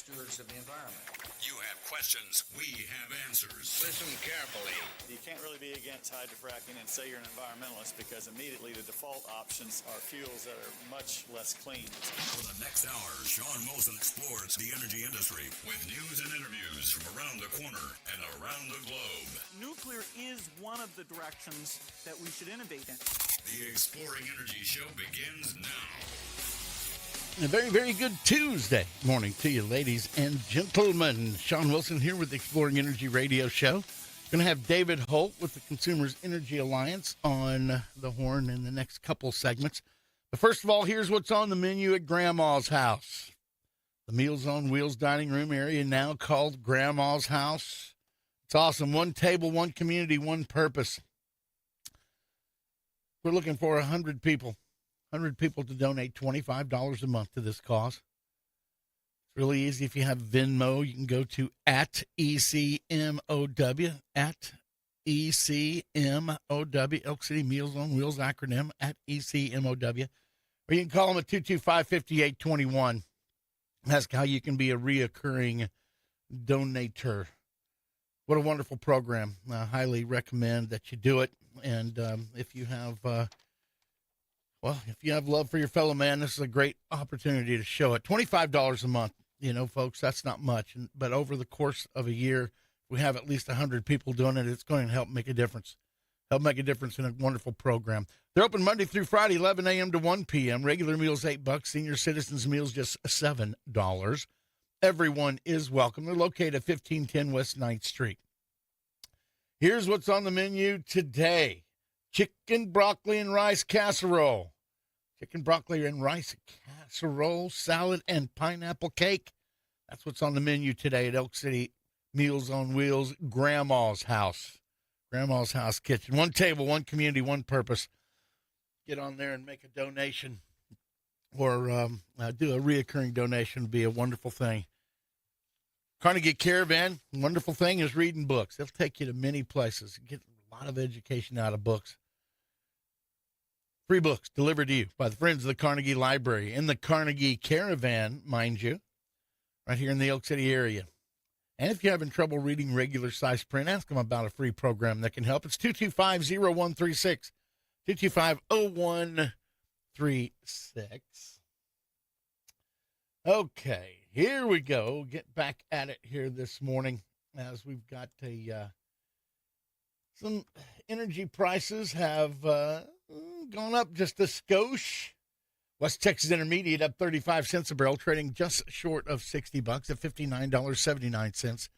stewards of the environment. You have questions, we have answers. Listen carefully. You can't really be against hydrofracking and say you're an environmentalist because immediately the default options are fuels that are much less clean. For the next hour, Shawn Wilson explores the energy industry with news and interviews from around the corner and around the globe. Nuclear is one of the directions that we should innovate in. The Exploring Energy Show begins now. A very, very good Tuesday morning to you, ladies and gentlemen. Shawn Wilson here with the Exploring Energy Radio Show. Going to have David Holt with the Consumers Energy Alliance on the horn in the next couple segments. But first of all, here's what's on the menu at Grandma's house. The Meals on Wheels dining room area now called Grandma's house. It's awesome. One table, one community, one purpose. We're looking for 100 people. 100 people to donate $25 a month to this cause. It's really easy. If you have Venmo, you can go to @ECMOW, @ECMOW, Elk City Meals on Wheels acronym, @ECMOW. Or you can call them at 225-5821. Ask how you can be a reoccurring donator. What a wonderful program. I highly recommend that you do it. And if you have... if you have love for your fellow man, this is a great opportunity to show it. $25 a month, folks, that's not much. But over the course of a year, we have at least 100 people doing it. It's going to help make a difference. Help make a difference in a wonderful program. They're open Monday through Friday, 11 a.m. to 1 p.m. Regular meals, $8. Senior citizens meals, just $7. Everyone is welcome. They're located at 1510 West 9th Street. Here's what's on the menu today. Chicken, broccoli, and rice casserole. Chicken, broccoli, and rice casserole, salad, and pineapple cake. That's what's on the menu today at Elk City Meals on Wheels, Grandma's house. Grandma's house kitchen. One table, one community, one purpose. Get on there and make a donation or do a reoccurring donation would be a wonderful thing. Carnegie Caravan, wonderful thing is reading books. They'll take you to many places. Get a lot of education out of books. Free books delivered to you by the Friends of the Carnegie Library in the Carnegie Caravan, mind you, right here in the Elk City area. And if you're having trouble reading regular size print, ask them about a free program that can help. It's 225-0136, 225-0136. Okay, here we go. Get back at it here this morning as we've got some energy prices have gone up just a skosh. West Texas Intermediate up 35 cents a barrel, trading just short of $60 at $59.79.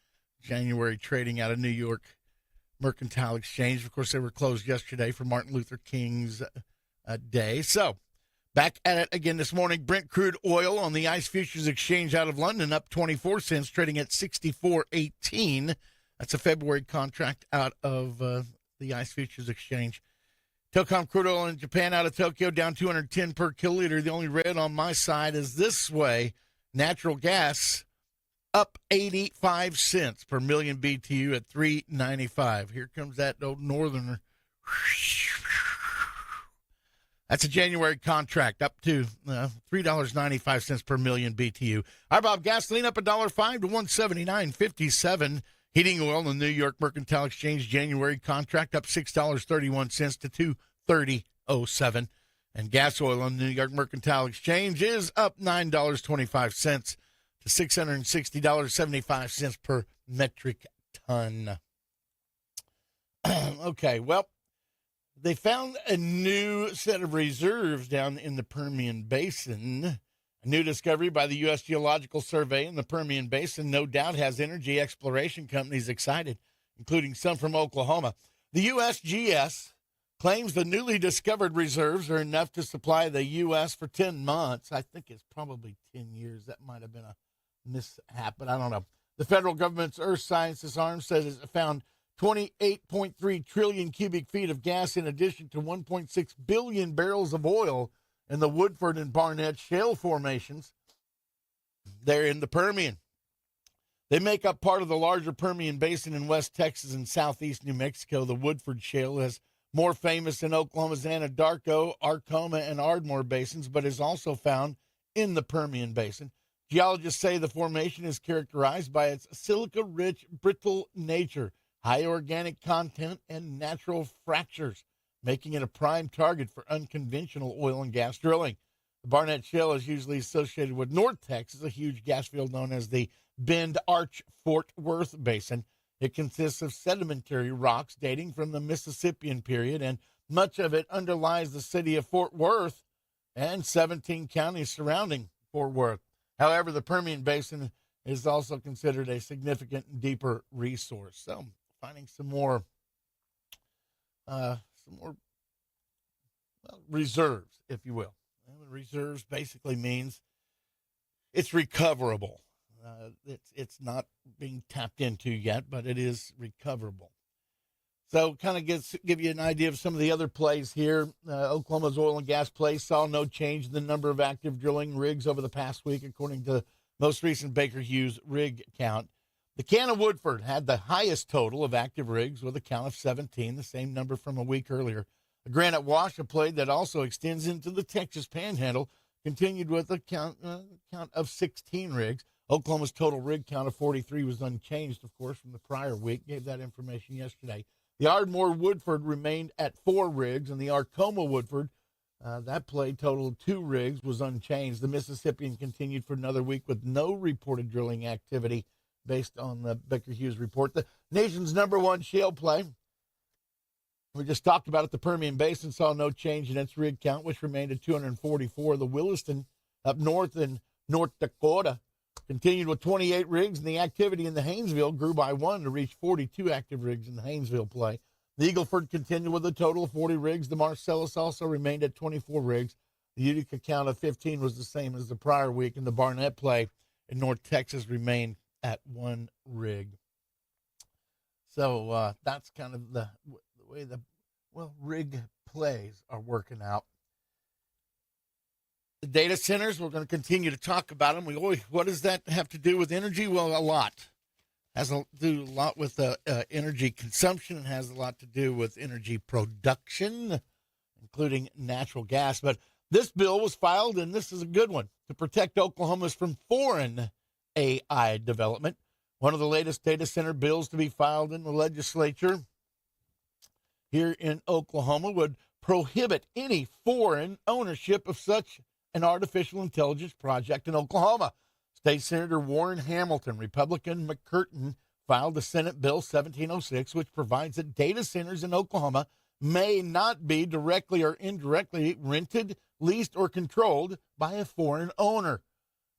January trading out of New York Mercantile Exchange. Of course, they were closed yesterday for Martin Luther King's Day. So, back at it again this morning. Brent crude oil on the ICE Futures Exchange out of London up 24 cents, trading at $64.18. That's a February contract out of the ICE Futures Exchange. Tocom crude oil in Japan out of Tokyo down 210 per kiloliter. The only red on my side is this way. Natural gas up 85 cents per million BTU at $3.95. Here comes that old northerner. That's a January contract up to $3.95 per million BTU. Our Bob gasoline up $1.05 to $179.57. Heating oil in the New York Mercantile Exchange January contract up $6.31 to $2.30.07. And gas oil on the New York Mercantile Exchange is up $9.25 to $660.75 per metric ton. Okay, well, they found a new set of reserves down in the Permian Basin. A new discovery by the U.S. Geological Survey in the Permian Basin no doubt has energy exploration companies excited, including some from Oklahoma. The USGS claims the newly discovered reserves are enough to supply the U.S. for 10 months. I think it's probably 10 years. That might have been a mishap, but I don't know. The federal government's Earth Sciences arm says it found 28.3 trillion cubic feet of gas in addition to 1.6 billion barrels of oil in the Woodford and Barnett shale formations. They're in the Permian. They make up part of the larger Permian Basin in West Texas and southeast New Mexico. The Woodford Shale is more famous in Oklahoma's Anadarko, Arkoma, and Ardmore basins, but is also found in the Permian Basin. Geologists say the formation is characterized by its silica-rich, brittle nature, high organic content, and natural fractures, making it a prime target for unconventional oil and gas drilling. The Barnett Shale is usually associated with North Texas, a huge gas field known as the Bend Arch Fort Worth Basin. It consists of sedimentary rocks dating from the Mississippian period, and much of it underlies the city of Fort Worth and 17 counties surrounding Fort Worth. However, the Permian Basin is also considered a significant and deeper resource. So, finding some more reserves, if you will. And reserves basically means it's recoverable. It's not being tapped into yet, but it is recoverable. So kind of give you an idea of some of the other plays here. Oklahoma's oil and gas play saw no change in the number of active drilling rigs over the past week, according to the most recent Baker Hughes rig count. The Can of Woodford had the highest total of active rigs with a count of 17, the same number from a week earlier. The Granite Wash, a play that also extends into the Texas Panhandle, continued with a count of 16 rigs. Oklahoma's total rig count of 43 was unchanged, of course, from the prior week. Gave that information yesterday. The Ardmore Woodford remained at 4 rigs, and the Arkoma Woodford, that play totaled 2 rigs, was unchanged. The Mississippian continued for another week with no reported drilling activity based on the Baker Hughes report. The nation's number one shale play, we just talked about it, the Permian Basin saw no change in its rig count, which remained at 244. The Williston up north in North Dakota continued with 28 rigs, and the activity in the Haynesville grew by 1 to reach 42 active rigs in the Haynesville play. The Eagle Ford continued with a total of 40 rigs. The Marcellus also remained at 24 rigs. The Utica count of 15 was the same as the prior week, and the Barnett play in North Texas remained at 1 rig. So that's kind of the way the rig plays are working out. The data centers, we're going to continue to talk about them. What does that have to do with energy? Well, a lot. Has to do a lot with energy consumption. It has a lot to do with energy production, including natural gas. But this bill was filed, and this is a good one, to protect Oklahomans from foreign AI development. One of the latest data center bills to be filed in the legislature here in Oklahoma would prohibit any foreign ownership of such an artificial intelligence project in Oklahoma. State Senator Warren Hamilton, Republican McCurtain, filed the Senate Bill 1706, which provides that data centers in Oklahoma may not be directly or indirectly rented, leased, or controlled by a foreign owner.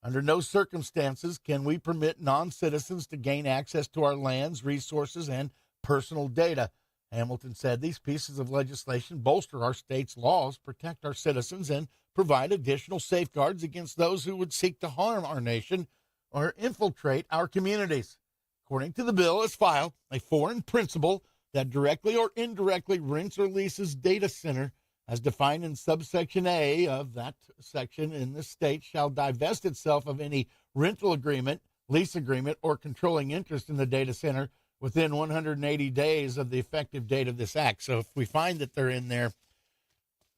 Under no circumstances can we permit non-citizens to gain access to our lands, resources, and personal data. Hamilton said these pieces of legislation bolster our state's laws, protect our citizens, and provide additional safeguards against those who would seek to harm our nation or infiltrate our communities. According to the bill as filed, a foreign principal that directly or indirectly rents or leases data center as defined in subsection A of that section in this state shall divest itself of any rental agreement, lease agreement, or controlling interest in the data center within 180 days of the effective date of this act. So if we find that they're in there,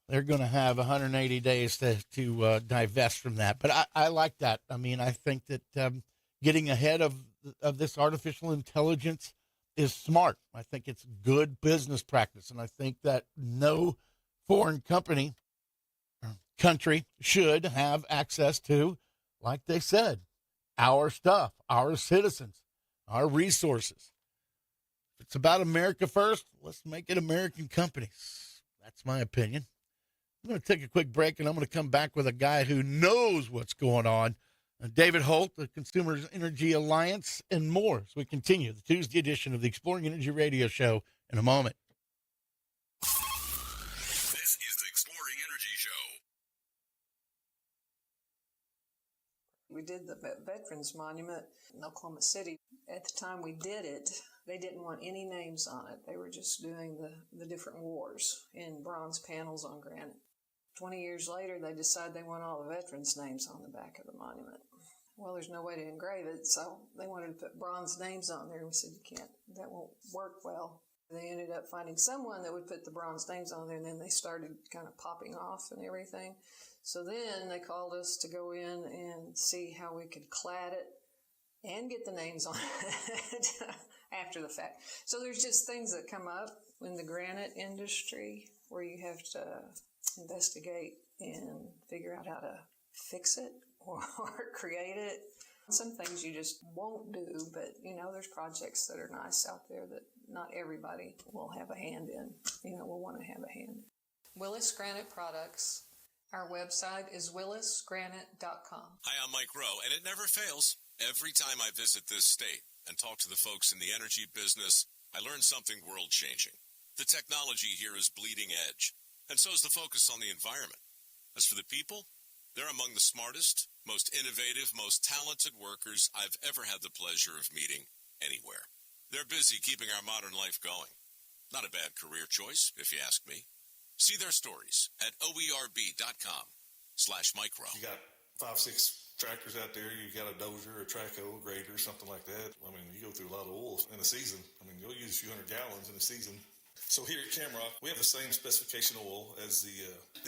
they're going to have 180 days to divest from that. But I like that. I mean, I think that getting ahead of this artificial intelligence is smart. I think it's good business practice. And I think that no foreign country should have access to, like they said, our stuff, our citizens, our resources. If it's about America first, let's make it American companies. That's my opinion. I'm going to take a quick break, and I'm going to come back with a guy who knows what's going on. David Holt, the Consumers Energy Alliance, and more as we continue the Tuesday edition of the Exploring Energy Radio Show in a moment. This is the Exploring Energy Show. We did the Veterans Monument in Oklahoma City. At the time we did it, they didn't want any names on it. They were just doing the different wars in bronze panels on granite. 20 years later, they decided they want all the veterans' names on the back of the monument. Well, there's no way to engrave it, so they wanted to put bronze names on there. And we said, you can't, that won't work well. They ended up finding someone that would put the bronze names on there, and then they started kind of popping off and everything. So then they called us to go in and see how we could clad it and get the names on it after the fact. So there's just things that come up in the granite industry where you have to investigate and figure out how to fix it or create it. Some things you just won't do, but there's projects that are nice out there that not everybody will have a hand in, will want to have a hand. Willis Granite Products. Our website is willisgranite.com. Hi, I'm Mike Rowe, and it never fails. Every time I visit this state and talk to the folks in the energy business, I learn something world-changing. The technology here is bleeding edge, and so is the focus on the environment. As for the people, they're among the smartest, most innovative, most talented workers I've ever had the pleasure of meeting anywhere. They're busy keeping our modern life going. Not a bad career choice, if you ask me. See their stories at oerb.com/micro. You got 5-6 tractors out there. You got a dozer, a traco, a grader, something like that. I mean, you go through a lot of oil in a season. I mean, you'll use a few hundred gallons in a season. So here at Camrock, we have the same specification oil as the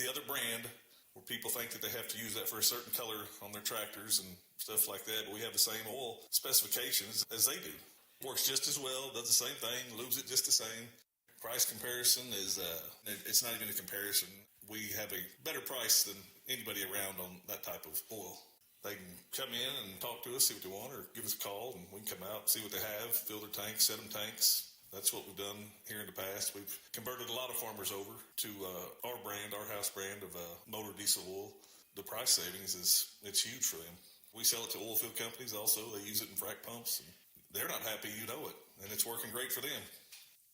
other brand, where people think that they have to use that for a certain color on their tractors and stuff like that. But we have the same oil specifications as they do. Works just as well, does the same thing, lubes it just the same. Price comparison is, it's not even a comparison. We have a better price than anybody around on that type of oil. They can come in and talk to us, see what they want, or give us a call, and we can come out, see what they have, fill their tanks, set them tanks. That's what we've done here in the past. We've converted a lot of farmers over to our brand, our house brand of motor diesel oil. The price savings it's huge for them. We sell it to oilfield companies also. They use it in frac pumps. And they're not happy, you know it, and it's working great for them.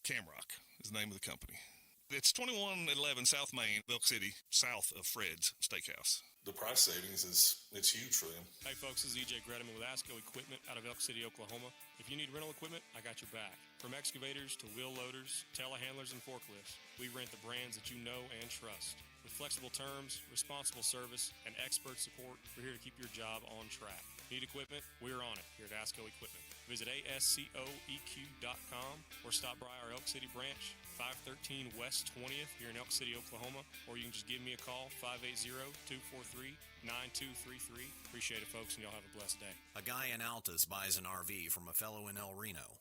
Camrock is the name of the company. It's 2111 South Main, Elk City, south of Fred's Steakhouse. The price savings it's huge for them. Hey folks, this is EJ Gredeman with ASCO Equipment out of Elk City, Oklahoma. If you need rental equipment, I got your back. From excavators to wheel loaders, telehandlers, and forklifts, we rent the brands that you know and trust. With flexible terms, responsible service, and expert support, we're here to keep your job on track. Need equipment? We're on it here at ASCO Equipment. Visit ascoeq.com or stop by our Elk City branch, 513 West 20th here in Elk City, Oklahoma, or you can just give me a call, 580-243-9233. Appreciate it, folks, and y'all have a blessed day. A guy in Altus buys an RV from a fellow in El Reno.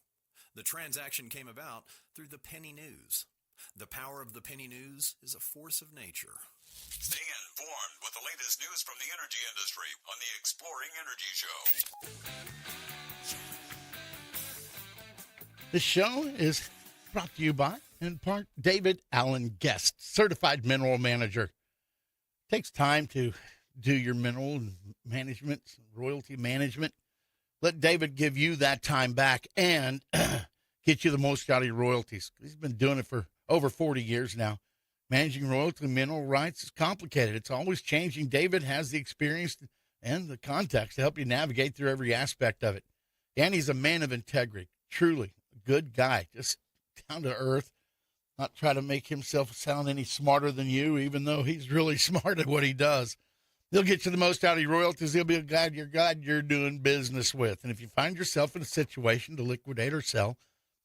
The transaction came about through the penny news. The power of the penny news is a force of nature. Stay informed with the latest news from the energy industry on the Exploring Energy Show. This show is brought to you by, in part, David Allen Guest, certified mineral manager. Takes time to do your mineral management, royalty management. Let David give you that time back and get you the most out of your royalties. He's been doing it for over 40 years now. Managing royalty mineral rights is complicated. It's always changing. David has the experience and the context to help you navigate through every aspect of it. And he's a man of integrity, truly a good guy, just down to earth, not try to make himself sound any smarter than you, even though he's really smart at what he does. He'll get you the most out of your royalties. He'll be a guy you're doing business with. And if you find yourself in a situation to liquidate or sell,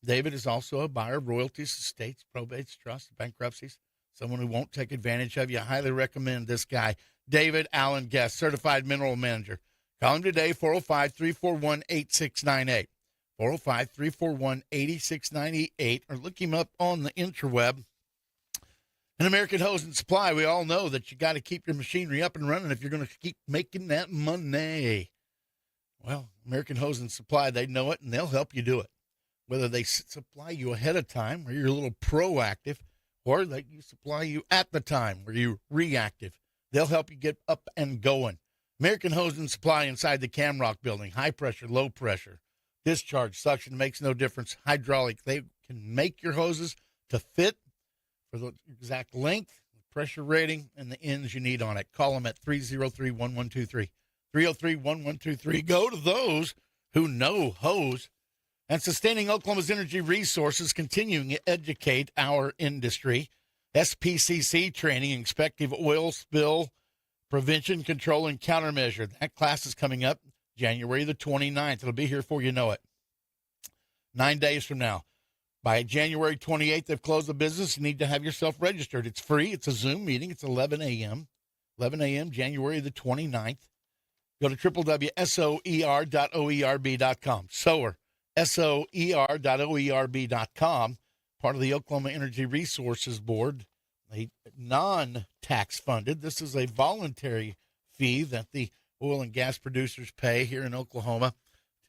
David is also a buyer of royalties, estates, probates, trusts, bankruptcies. Someone who won't take advantage of you. I highly recommend this guy, David Allen Guest, certified mineral manager. Call him today, 405-341-8698. 405-341-8698, or look him up on the interweb. In American Hose and Supply, we all know that you got to keep your machinery up and running if you're going to keep making that money. Well, American Hose and Supply, they know it, and they'll help you do it. Whether they supply you ahead of time, where you're a little proactive, or they supply you at the time, where you're reactive. They'll help you get up and going. American Hose and Supply inside the Camrock building, high pressure, low pressure. Discharge, suction makes no difference. Hydraulic, they can make your hoses to fit for the exact length, pressure rating, and the ends you need on it. Call them at 303-1123. 303-1123. Go to those who know hose. And sustaining Oklahoma's energy resources, continuing to educate our industry. SPCC training, expective oil spill prevention, control, and countermeasure. That class is coming up January the 29th. It'll be here before you know it. 9 days from now. By January 28th, they've closed the business. You need to have yourself registered. It's free. It's a Zoom meeting. It's 11 a.m. 11 a.m., January the 29th. Go to www.soer.oerb.com. Sower, soer.oerb.com, part of the Oklahoma Energy Resources Board, a non-tax funded. This is a voluntary fee that the oil and gas producers pay here in Oklahoma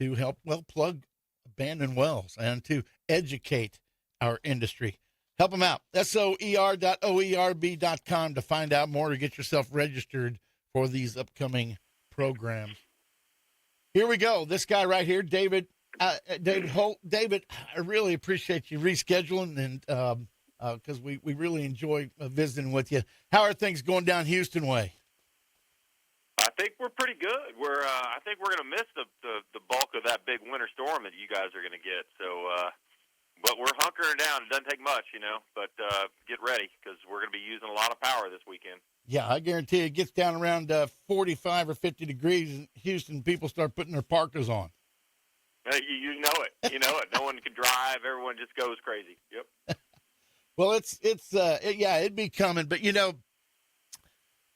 to help, plug abandoned wells and to educate our industry. Help them out. soer.oerb.com to find out more, to get yourself registered for these upcoming programs. Here we go. This guy right here, David Holt. David, I really appreciate you rescheduling, and because we really enjoy visiting with you. How are things going down Houston way? I think we're pretty good. I think we're going to miss the bulk of that big winter storm that you guys are going to get. So, but we're hunkering down. It doesn't take much, but get ready, because we're going to be using a lot of power this weekend. Yeah, I guarantee it gets down around 45 or 50 degrees in Houston. People start putting their parkas on. You know it. You know it. No one can drive. Everyone just goes crazy. Yep. Well, it'd be coming. But,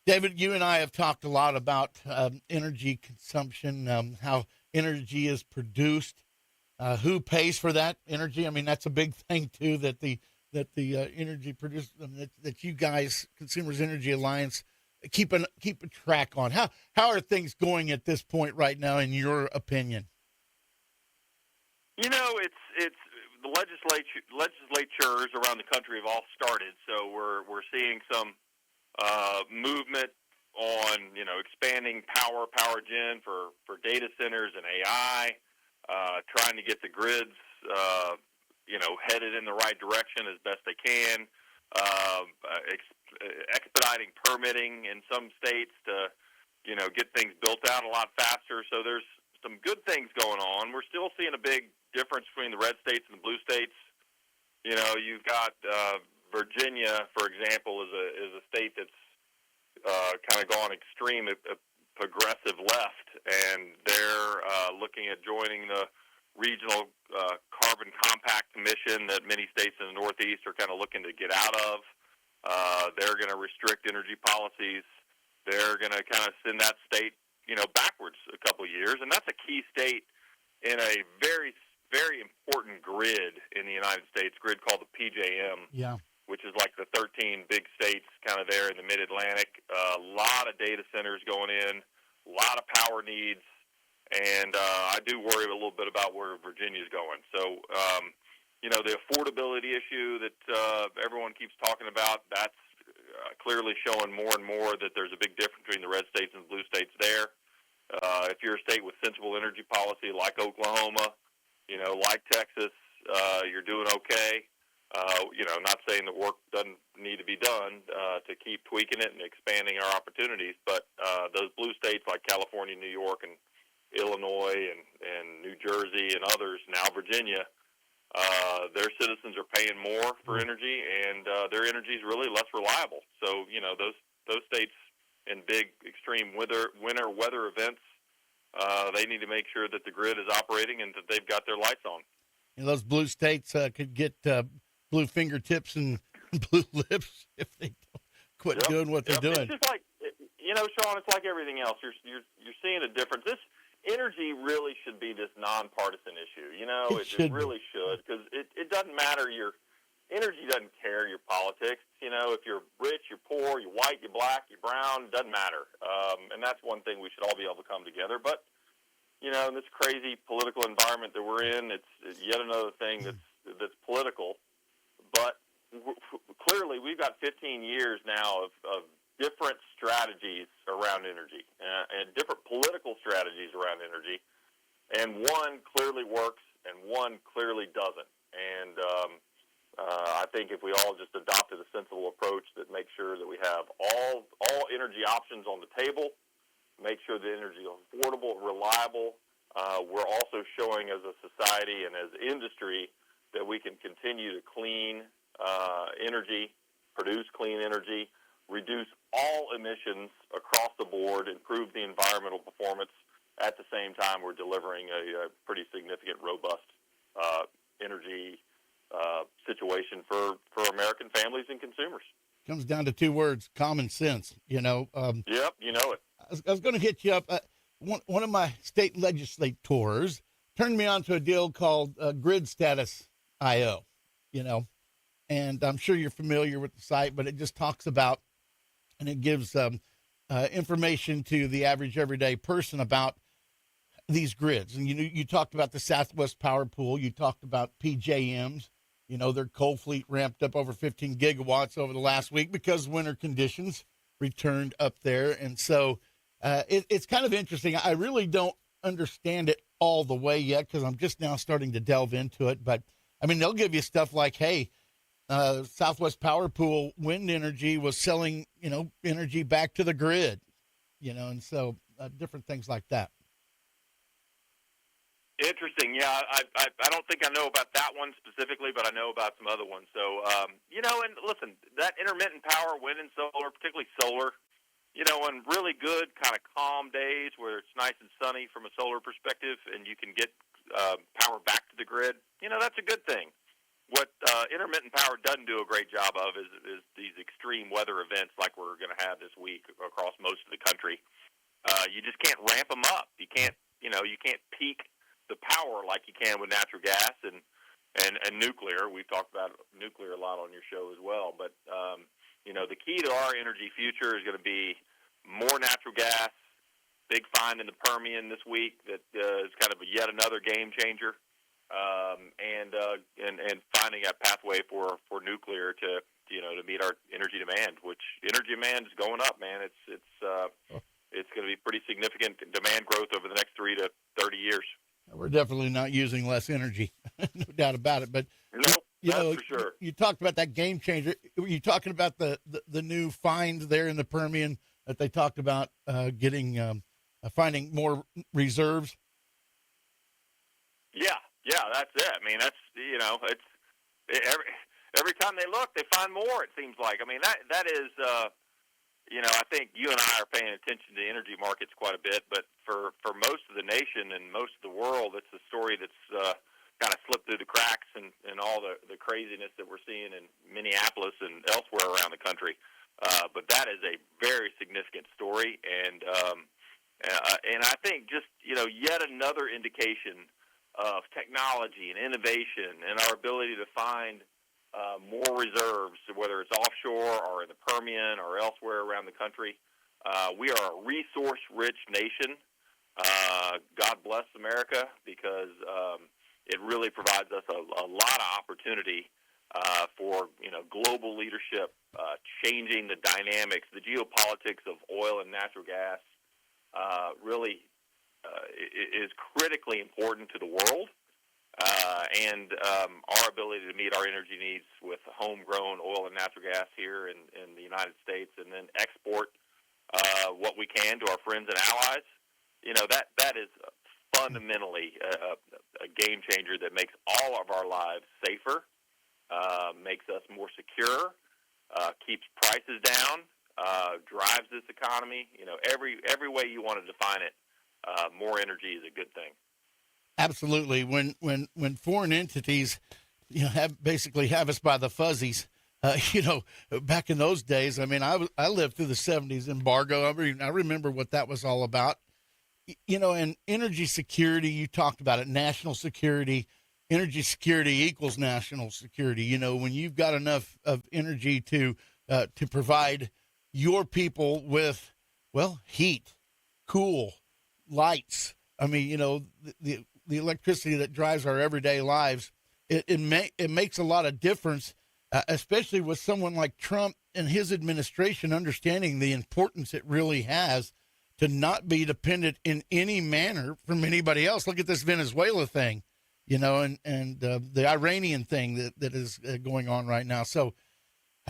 David, you and I have talked a lot about energy consumption, how energy is produced, who pays for that energy. I mean, that's a big thing, too, that the energy produced, that you guys, Consumers Energy Alliance, keep a track on. How are things going at this point right now, in your opinion? It's the legislatures around the country have all started, so we're seeing some movement on expanding power gen for data centers and AI, trying to get the grids headed in the right direction as best they can, expediting permitting in some states to get things built out a lot faster. So there's some good things going on. We're still seeing a big difference between the red states and the blue states. You've got Virginia, for example, is a state that's kind of gone extreme progressive left, and they're looking at joining the regional carbon compact commission that many states in the Northeast are kind of looking to get out of. They're going to restrict energy policies. They're going to kind of send that state, backwards a couple of years, and that's a key state in a very, very important grid in the United States, grid called the PJM. Yeah. Which is like the 13 big states kind of there in the mid-Atlantic. A lot of data centers going in, a lot of power needs, and I do worry a little bit about where Virginia's going. So, the affordability issue that everyone keeps talking about, that's clearly showing more and more that there's a big difference between the red states and the blue states there. If you're a state with sensible energy policy like Oklahoma, like Texas, you're doing okay. Not saying that work doesn't need to be done to keep tweaking it and expanding our opportunities, but those blue states like California, New York, and Illinois, and New Jersey, and others, now Virginia, their citizens are paying more for energy, and their energy is really less reliable. So, those states in big extreme winter weather events, they need to make sure that the grid is operating and that they've got their lights on. Those blue states could get blue fingertips and blue lips if they don't quit doing what they're doing. It's just like, Shawn, it's like everything else. You're seeing a difference. This energy really should be this nonpartisan issue. It really should, because it doesn't matter. Your energy doesn't care your politics. If you're rich, you're poor, you're white, you're black, you're brown, it doesn't matter. And that's one thing we should all be able to come together. But, in this crazy political environment that we're in, it's yet another thing that's political. But clearly, we've got 15 years now of different strategies around energy and different political strategies around energy. And one clearly works and one clearly doesn't. And I think if we all just adopted a sensible approach that makes sure that we have all energy options on the table, make sure the energy is affordable, reliable, we're also showing as a society and as industry that we can continue to clean energy, produce clean energy, reduce all emissions across the board, improve the environmental performance. At the same time, we're delivering a pretty significant, robust energy situation for American families and consumers. comes down to two words: common sense. Yep, you know it. I was going to hit you up. One of my state legislators turned me on to a deal called Grid Status IO. And I'm sure you're familiar with the site, but it just talks about, and it gives information to the average everyday person about these grids. And you talked about the Southwest Power Pool. You talked about PJMs. Their coal fleet ramped up over 15 gigawatts over the last week because winter conditions returned up there. And so it's kind of interesting. I really don't understand it all the way yet because I'm just now starting to delve into it. But, I mean, they'll give you stuff like, hey, Southwest Power Pool wind energy was selling, energy back to the grid, and so different things like that. Interesting. Yeah, I don't think I know about that one specifically, but I know about some other ones. So, and listen, that intermittent power, wind and solar, particularly solar, on really good kind of calm days where it's nice and sunny from a solar perspective and you can get power back to the grid, that's a good thing. What intermittent power doesn't do a great job of is these extreme weather events like we're going to have this week across most of the country. You just can't ramp them up. You can't peak the power like you can with natural gas and nuclear. We've talked about nuclear a lot on your show as well. But, the key to our energy future is going to be more natural gas, big find in the Permian this week that is kind of yet another game changer, and finding a pathway for nuclear to meet our energy demand, which energy demand is going up, man. It's going to be pretty significant demand growth over the next 3 to 30 years. We're definitely not using less energy, no doubt about it. But that's for sure. You talked about that game changer. Were you talking about the new find there in the Permian that they talked about finding more reserves? Yeah, that's it. I mean, that's it's every time they look, they find more. It seems like. I mean, that is. I think you and I are paying attention to energy markets quite a bit, but for most of the nation and most of the world, it's a story that's kind of slipped through the cracks and all the craziness that we're seeing in Minneapolis and elsewhere around the country. But that is a very significant story, and I think just yet another indication of technology and innovation and our ability to find more reserves, whether it's offshore or in the Permian or elsewhere around the country. We are a resource-rich nation. God bless America, because it really provides us a lot of opportunity for global leadership, changing the dynamics, the geopolitics of oil and natural gas. Really is critically important to the world. And our ability to meet our energy needs with homegrown oil and natural gas here in the United States, and then export what we can to our friends and allies, that is fundamentally a game changer that makes all of our lives safer, makes us more secure, keeps prices down, drives this economy. Every way you want to define it, more energy is a good thing. Absolutely. When foreign entities, have us by the fuzzies, back in those days, I mean, I lived through the 70s embargo. I remember what that was all about. And energy security, you talked about it, national security, energy security equals national security. When you've got enough of energy to provide your people with, heat, cool, lights. I mean, the electricity that drives our everyday lives, it makes a lot of difference, especially with someone like Trump and his administration understanding the importance it really has to not be dependent in any manner from anybody else. Look at this Venezuela thing, and the Iranian thing that is going on right now. So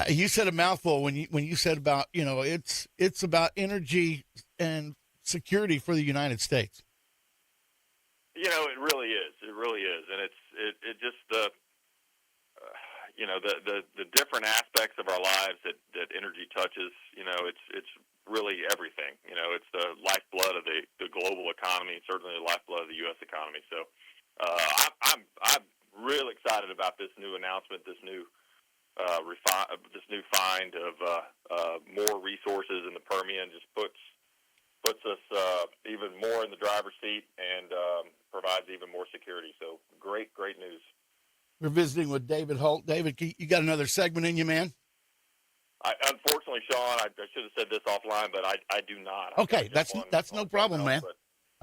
you said a mouthful when you said about, it's about energy and security for the United States. It really is. It really is, and it just the different aspects of our lives that energy touches. It's really everything. It's the lifeblood of the global economy, and certainly the lifeblood of the U.S. economy. So I'm real excited about this new announcement, this new this new find of more resources in the Permian just puts us even more in the driver's seat and provides even more security. So great news. We're visiting with David Holt. David, you got another segment in you, man? Unfortunately, Shawn, I should have said this offline, but I do not. Okay, that's no problem, man.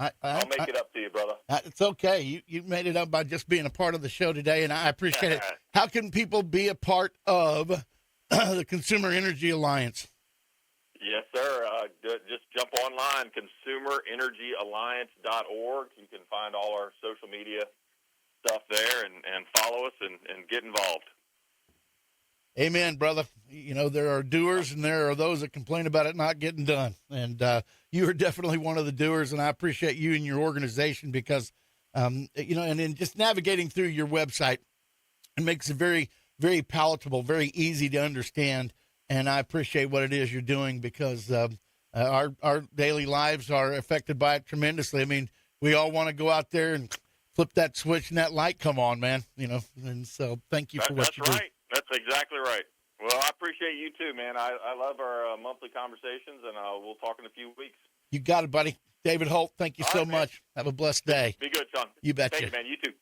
I'll make it up to you, brother. It's okay. You made it up by just being a part of the show today, and I appreciate it. How can people be a part of the Consumer Energy Alliance? Yes, sir. Just jump online, consumerenergyalliance.org. You can find all our social media stuff there and follow us and get involved. Amen, brother. You know, there are doers and there are those that complain about it not getting done. And you are definitely one of the doers, and I appreciate you and your organization because, you know, and in just navigating through your website, it makes it very, very palatable, very easy to understand. And I appreciate what it is you're doing because our daily lives are affected by it tremendously. I mean, we all want to go out there and flip that switch and that light come on, man, you know. And so thank you for what you do. That's right. That's exactly right. Well, I appreciate you too, man. I love our monthly conversations, and we'll talk in a few weeks. You got it, buddy. David Holt, thank you so much. Have a blessed day. Be good, Shawn. You betcha. Thank you, man. You too.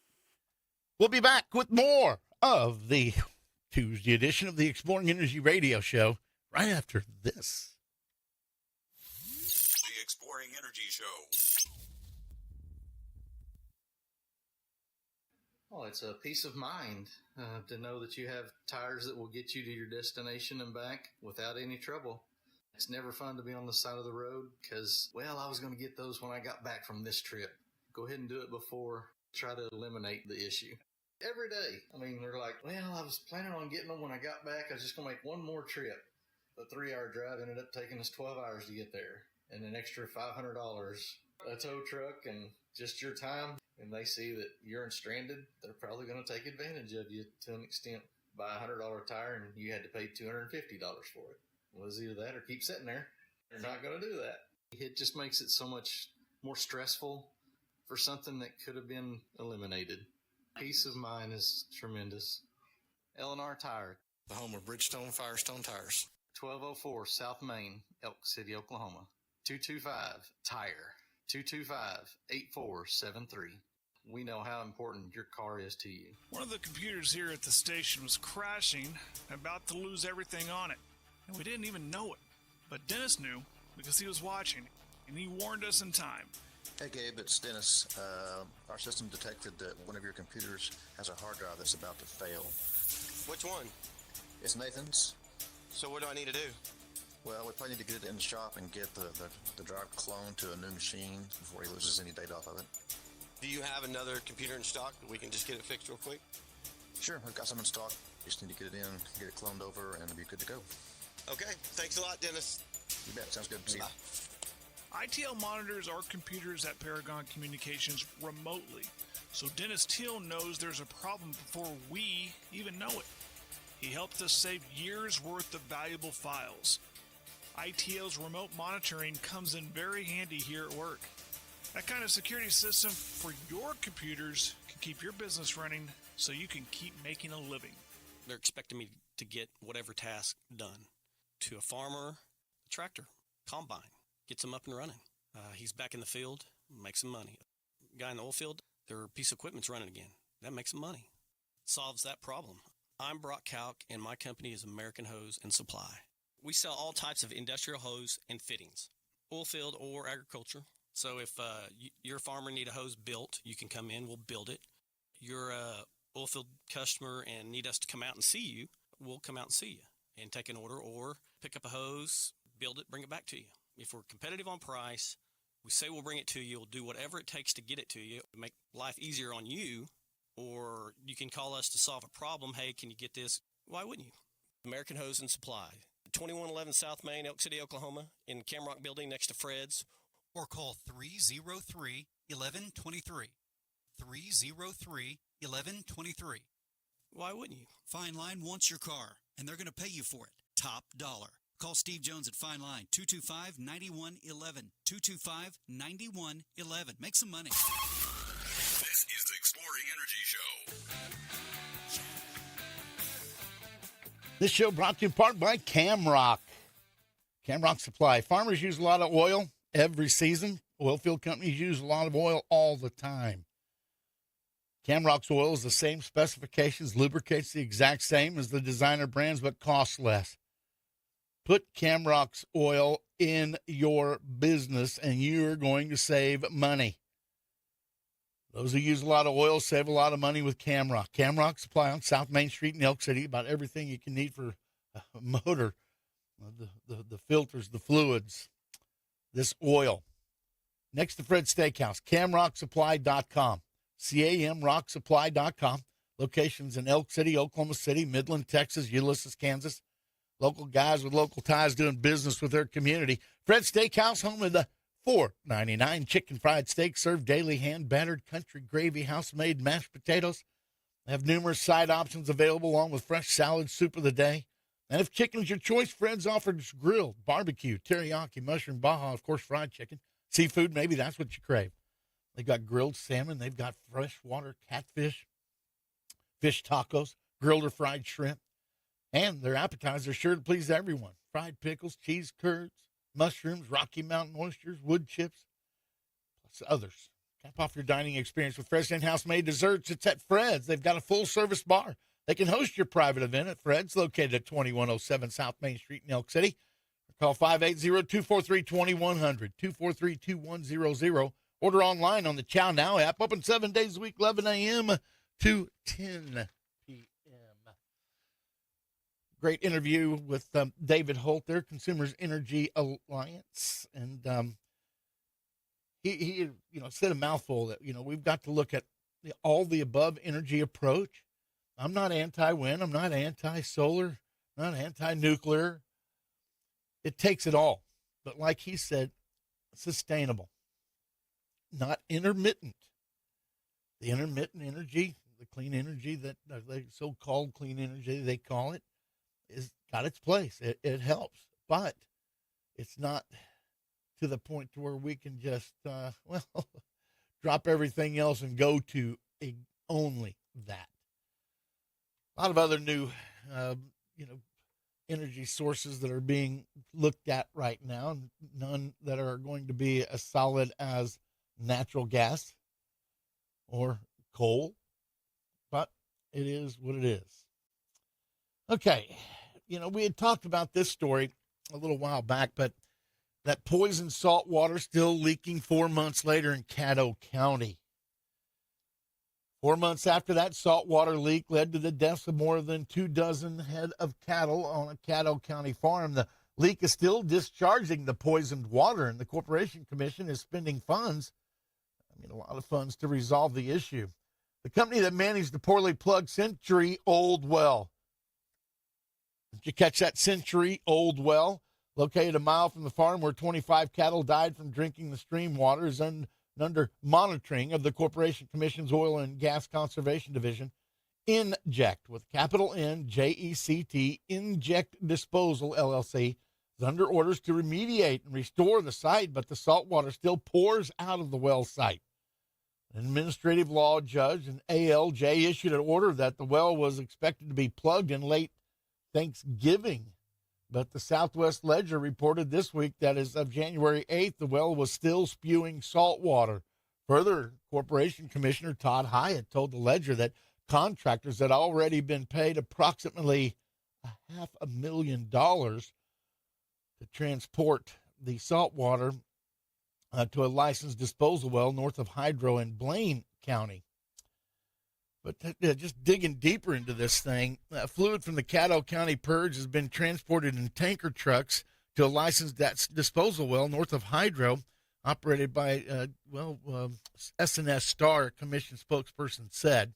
We'll be back with more of the Tuesday edition of the Exploring Energy Radio Show right after this. The Exploring Energy Show. Well, it's a peace of mind to know that you have tires that will get you to your destination and back without any trouble. It's never fun to be on the side of the road because, well, I was going to get those when I got back from this trip. Go ahead and do it before. Try to eliminate the issue. Every day. I mean, they're like, well, I was planning on getting them when I got back. I was just going to make one more trip. The 3-hour drive ended up taking us 12 hours to get there and an extra $500. A tow truck and just your time. And they see that you're stranded, they're probably going to take advantage of you to an extent. Buy a $100 tire and you had to pay $250 for it. Well, it's either that or keep sitting there. They're not going to do that. It just makes it so much more stressful for something that could have been eliminated. Peace of mind is tremendous. L&R Tire, the home of Bridgestone Firestone Tires. 1204 South Main, Elk City, Oklahoma. 225-TIRE. 225-8473. We know how important your car is to you. One of the computers here at the station was crashing, about to lose everything on it, and we didn't even know it. But Dennis knew because he was watching, and he warned us in time. Hey Gabe, it's Dennis. Our system detected that one of your computers has a hard drive that's about to fail. Which one? It's Nathan's. So what do I need to do? Well, we probably need to get it in the shop and get the drive cloned to a new machine before he loses any data off of it. Do you have another computer in stock that we can just get it fixed real quick? Sure, we've got some in stock. Just need to get it in, get it cloned over, and it'll be good to go. Okay, thanks a lot, Dennis. You bet, sounds good. See you. ITL monitors our computers at Paragon Communications remotely, so Dennis Teal knows there's a problem before we even know it. He helped us save years' worth of valuable files. ITL's remote monitoring comes in very handy here at work. That kind of security system for your computers can keep your business running so you can keep making a living. They're expecting me to get whatever task done. To a farmer, a tractor, combine, gets them up and running. He's back in the field, makes some money. Guy in the oil field, their piece of equipment's running again. That makes some money. Solves that problem. I'm Brock Kalk, and my company is American Hose and Supply. We sell all types of industrial hose and fittings, oil field or agriculture. So if you're a farmer and need a hose built, you can come in, we'll build it. You're a oil field customer and need us to come out and see you, we'll come out and see you and take an order or pick up a hose, build it, bring it back to you. If we're competitive on price, we say we'll bring it to you, we'll do whatever it takes to get it to you, make life easier on you, or you can call us to solve a problem. Hey, can you get this? Why wouldn't you? American Hose and Supply. 2111 South Main, Elk City, Oklahoma, in Camrock Building next to Fred's. Or call 303-1123. 303-1123. Why wouldn't you? Fine Line wants your car, and they're going to pay you for it. Top dollar. Call Steve Jones at Fine Line, 225-9111. 225-9111. Make some money. This is the Exploring Energy Show. This show brought to you in part by Camrock. Camrock Supply. Farmers use a lot of oil every season. Oilfield companies use a lot of oil all the time. Camrock's oil is the same specifications, lubricates the exact same as the designer brands, but costs less. Put Camrock's oil in your business, and you're going to save money. Those who use a lot of oil save a lot of money with Camrock. Camrock Supply on South Main Street in Elk City. About everything you can need for a motor, the filters, the fluids, this oil. Next to Fred's Steakhouse, CamRockSupply.com. CamRockSupply.com. Locations in Elk City, Oklahoma City, Midland, Texas, Ulysses, Kansas. Local guys with local ties doing business with their community. Fred's Steakhouse, home of the $4.99 chicken fried steak served daily, hand-battered country gravy, house-made mashed potatoes. They have numerous side options available along with fresh salad, soup of the day. And if chicken's your choice, Fred's offers grilled, barbecue, teriyaki, mushroom, baja, of course, fried chicken. Seafood, maybe that's what you crave. They've got grilled salmon. They've got freshwater catfish, fish tacos, grilled or fried shrimp. And their appetizers are sure to please everyone. Fried pickles, cheese curds, mushrooms, Rocky Mountain oysters, wood chips, plus others. Cap off your dining experience with fresh in-house made desserts. It's at Fred's. They've got a full-service bar. They can host your private event at Fred's, located at 2107 South Main Street in Elk City. Call 580-243-2100, 243-2100. Order online on the Chow Now app. Open 7 days a week, 11 a.m. to 10 p.m. Great interview with David Holt there, Consumers Energy Alliance. And he said a mouthful that, we've got to look at all the above energy approach. I'm not anti-wind. I'm not anti-solar, not anti-nuclear. It takes it all. But like he said, sustainable, not intermittent. The intermittent energy, the clean energy that the so-called clean energy they call it, is got its place. It helps, but it's not to the point to where we can just, drop everything else and go to only that. A lot of other new, energy sources that are being looked at right now, none that are going to be as solid as natural gas or coal, but it is what it is. Okay, we had talked about this story a little while back, but that poison salt water still leaking 4 months later in Caddo County. 4 months after that saltwater leak led to the deaths of more than 24 head of cattle on a Caddo County farm. The leak is still discharging the poisoned water, and the Corporation Commission is spending funds, a lot of funds, to resolve the issue. The company that managed the poorly plugged century-old well. Did you catch that century-old well? Located a mile from the farm where 25 cattle died from drinking the stream water, is under monitoring of the Corporation Commission's Oil and Gas Conservation Division. Inject, with capital N, J-E-C-T, Inject Disposal, LLC, is under orders to remediate and restore the site, but the salt water still pours out of the well site. An administrative law judge, an ALJ, issued an order that the well was expected to be plugged in late Thanksgiving. But the Southwest Ledger reported this week that as of January 8th, the well was still spewing salt water. Further, Corporation Commissioner Todd Hyatt told the Ledger that contractors had already been paid approximately $500,000 to transport the salt water to a licensed disposal well north of Hydro in Blaine County. But just digging deeper into this thing, fluid from the Caddo County purge has been transported in tanker trucks to a licensed disposal well north of Hydro, operated by, S&S Star, Commission spokesperson said.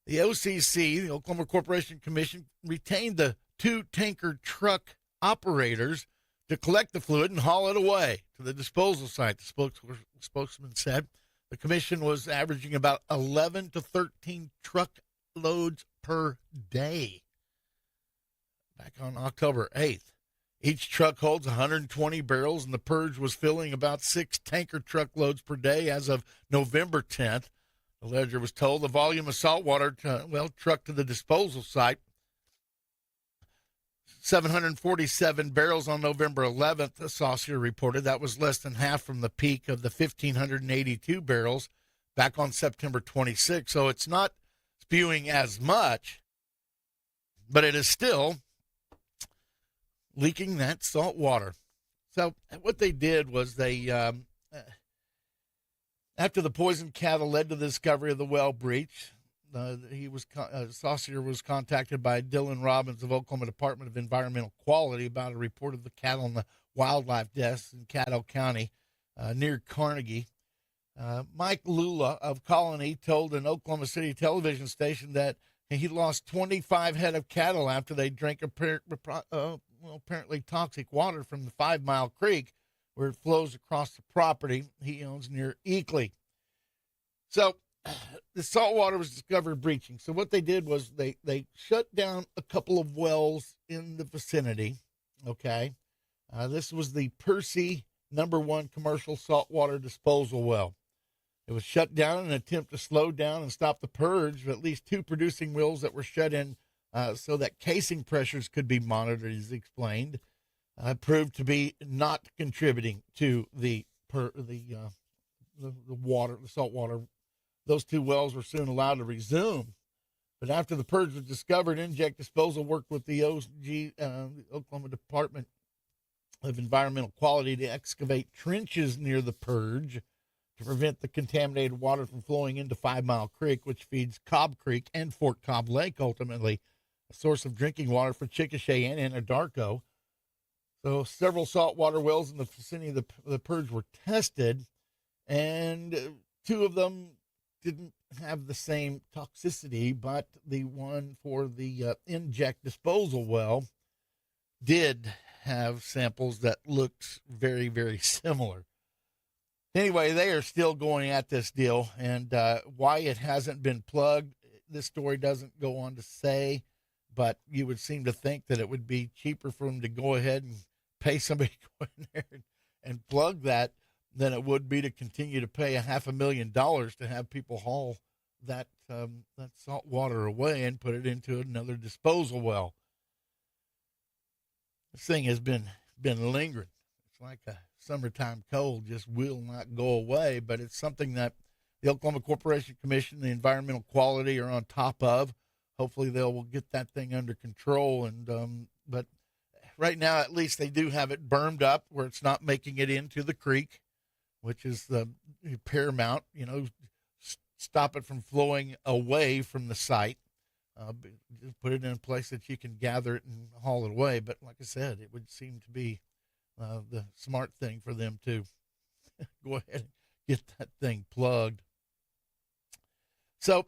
The OCC, the Oklahoma Corporation Commission, retained the 2 tanker truck operators to collect the fluid and haul it away to the disposal site, the spokesman said. The commission was averaging about 11 to 13 truck loads per day back on October 8th. Each truck holds 120 barrels, and the purge was filling about 6 tanker truckloads per day as of November 10th. The Ledger was told the volume of salt water trucked to the disposal site 747 barrels on November 11th, Saucier reported. That was less than half from the peak of the 1,582 barrels back on September 26th. So it's not spewing as much, but it is still leaking that salt water. So what they did was they, after the poisoned cattle led to the discovery of the well breach, Saucier was contacted by Dylan Robbins of Oklahoma Department of Environmental Quality about a report of the cattle and the wildlife deaths in Caddo County near Carnegie. Mike Lula of Colony told an Oklahoma City television station that he lost 25 head of cattle after they drank apparently toxic water from the 5 Mile Creek where it flows across the property he owns near Eakley. So the salt water was discovered breaching. So what they did was they shut down a couple of wells in the vicinity. Okay. This was the Percy #1 commercial saltwater disposal well. It was shut down in an attempt to slow down and stop the purge of at least 2 producing wells that were shut in so that casing pressures could be monitored, as explained. Proved to be not contributing to the water, the salt water. Those 2 wells were soon allowed to resume. But after the purge was discovered, Inject Disposal worked with the Oklahoma Department of Environmental Quality to excavate trenches near the purge to prevent the contaminated water from flowing into 5 Mile Creek, which feeds Cobb Creek and Fort Cobb Lake, ultimately a source of drinking water for Chickasha and Anadarko. So several saltwater wells in the vicinity of the purge were tested, and 2 of them didn't have the same toxicity, but the one for the Inject Disposal well did have samples that looked very, very similar. Anyway, they are still going at this deal, and why it hasn't been plugged, this story doesn't go on to say, but you would seem to think that it would be cheaper for them to go ahead and pay somebody to go in there and plug that than it would be to continue to pay $500,000 to have people haul that salt water away and put it into another disposal well. This thing has been lingering. It's like a summertime cold, just will not go away, but it's something that the Oklahoma Corporation Commission, the Environmental Quality are on top of. Hopefully they will get that thing under control. And but right now, at least they do have it bermed up where it's not making it into the creek, which is the paramount, stop it from flowing away from the site. Just put it in a place that you can gather it and haul it away. But like I said, it would seem to be the smart thing for them to go ahead and get that thing plugged. So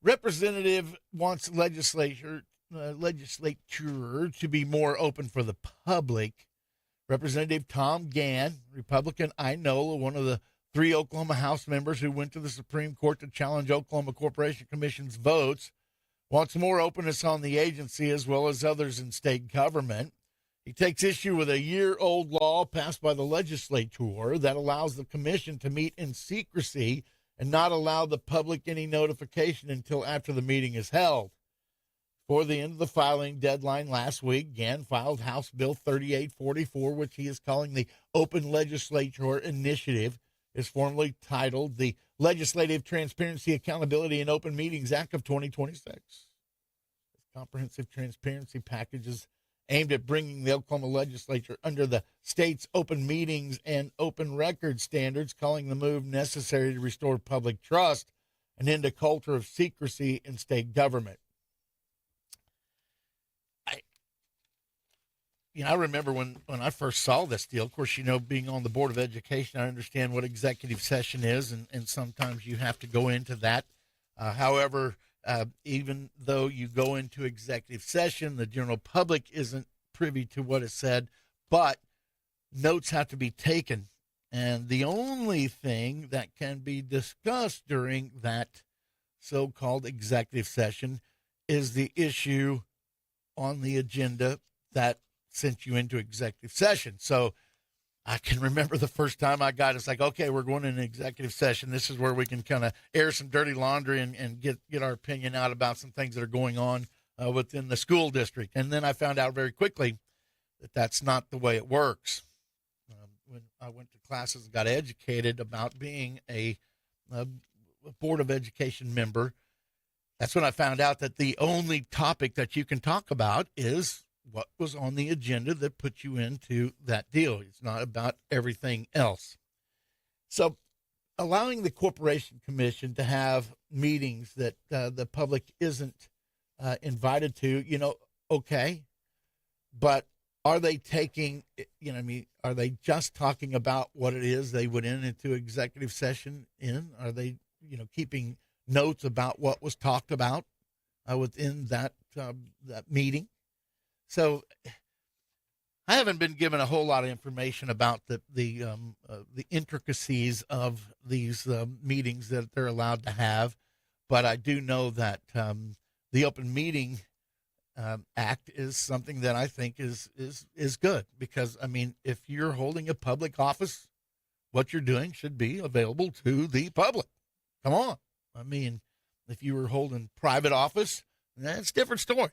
representative wants legislature to be more open for the public. Representative Tom Gann, Republican Inola, one of the 3 Oklahoma House members who went to the Supreme Court to challenge Oklahoma Corporation Commission's votes, wants more openness on the agency as well as others in state government. He takes issue with a year-old law passed by the legislature that allows the commission to meet in secrecy and not allow the public any notification until after the meeting is held. For the end of the filing deadline last week, Gann filed House Bill 3844, which he is calling the Open Legislature Initiative. Is formally titled the Legislative Transparency, Accountability, and Open Meetings Act of 2026. This comprehensive transparency package is aimed at bringing the Oklahoma legislature under the state's open meetings and open record standards, calling the move necessary to restore public trust and end a culture of secrecy in state government. I remember when I first saw this deal, of course, being on the Board of Education, I understand what executive session is, and sometimes you have to go into that. However, even though you go into executive session, the general public isn't privy to what is said, but notes have to be taken. And the only thing that can be discussed during that so-called executive session is the issue on the agenda that sent you into executive session. So I can remember the first time I got it's like, okay, we're going in an executive session. This is where we can kind of air some dirty laundry and get our opinion out about some things that are going on within the school district. And then I found out very quickly that that's not the way it works. When I went to classes and got educated about being a Board of Education member, that's when I found out that the only topic that you can talk about is what was on the agenda that put you into that deal. It's not about everything else. So allowing the Corporation Commission to have meetings that the public isn't invited to, okay, but are they taking, are they just talking about what it is they went into executive session in? Are they, keeping notes about what was talked about within that meeting? So I haven't been given a whole lot of information about the intricacies of these meetings that they're allowed to have, but I do know that the Open Meeting Act is something that I think is good, because if you're holding a public office, what you're doing should be available to the public. Come on. If you were holding private office, that's a different story.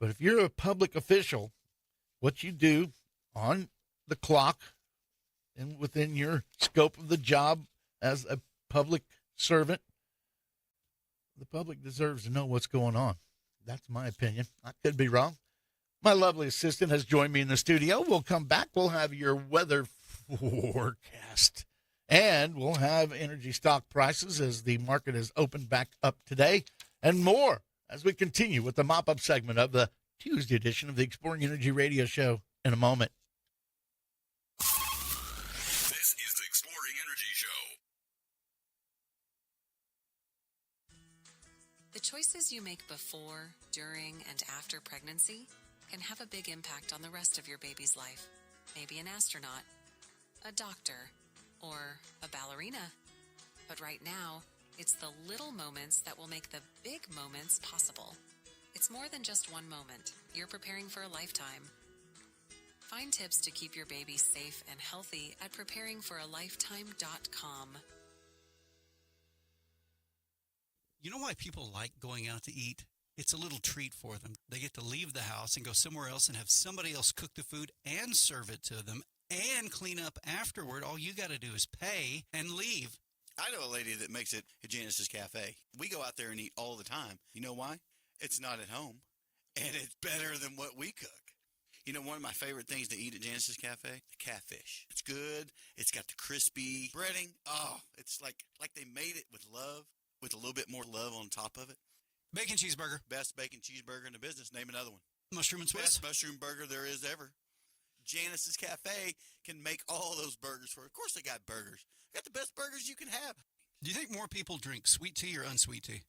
But if you're a public official, what you do on the clock and within your scope of the job as a public servant, the public deserves to know what's going on. That's my opinion. I could be wrong. My lovely assistant has joined me in the studio. We'll come back. We'll have your weather forecast, and we'll have energy stock prices as the market has opened back up today, and more as we continue with the mop-up segment of the Tuesday edition of the Exploring Energy Radio Show in a moment. This is the Exploring Energy Show. The choices you make before, during, and after pregnancy can have a big impact on the rest of your baby's life. Maybe an astronaut, a doctor, or a ballerina. But right now, it's the little moments that will make the big moments possible. It's more than just one moment. You're preparing for a lifetime. Find tips to keep your baby safe and healthy at preparingforalifetime.com. You know why people like going out to eat? It's a little treat for them. They get to leave the house and go somewhere else and have somebody else cook the food and serve it to them and clean up afterward. All you got to do is pay and leave. I know a lady that makes it at Janice's Cafe. We go out there and eat all the time. You know why? It's not at home, and it's better than what we cook. One of my favorite things to eat at Janice's Cafe, the catfish. It's good. It's got the crispy breading. Oh, it's like they made it with love, with a little bit more love on top of it. Bacon cheeseburger. Best bacon cheeseburger in the business. Name another one. Mushroom and Swiss. Best mushroom burger there is ever. Janice's Cafe can make all those burgers for. Of course, they got burgers. Got the best burgers you can have. Do you think more people drink sweet tea or unsweet tea?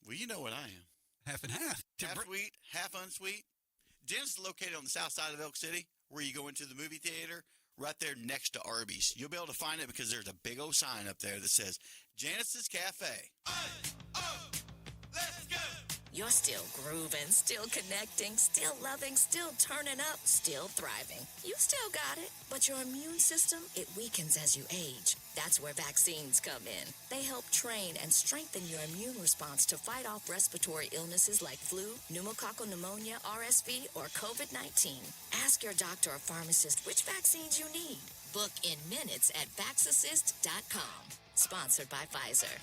Well, you know what I am. Half and half. Half sweet, half unsweet. Janice is located on the south side of Elk City, where you go into the movie theater, right there next to Arby's. You'll be able to find it because there's a big old sign up there that says Janice's Cafe. Let's go! You're still grooving, still connecting, still loving, still turning up, still thriving. You still got it, but your immune system, it weakens as you age. That's where vaccines come in. They help train and strengthen your immune response to fight off respiratory illnesses like flu, pneumococcal pneumonia, RSV, or COVID-19. Ask your doctor or pharmacist which vaccines you need. Book in minutes at VaxAssist.com. Sponsored by Pfizer.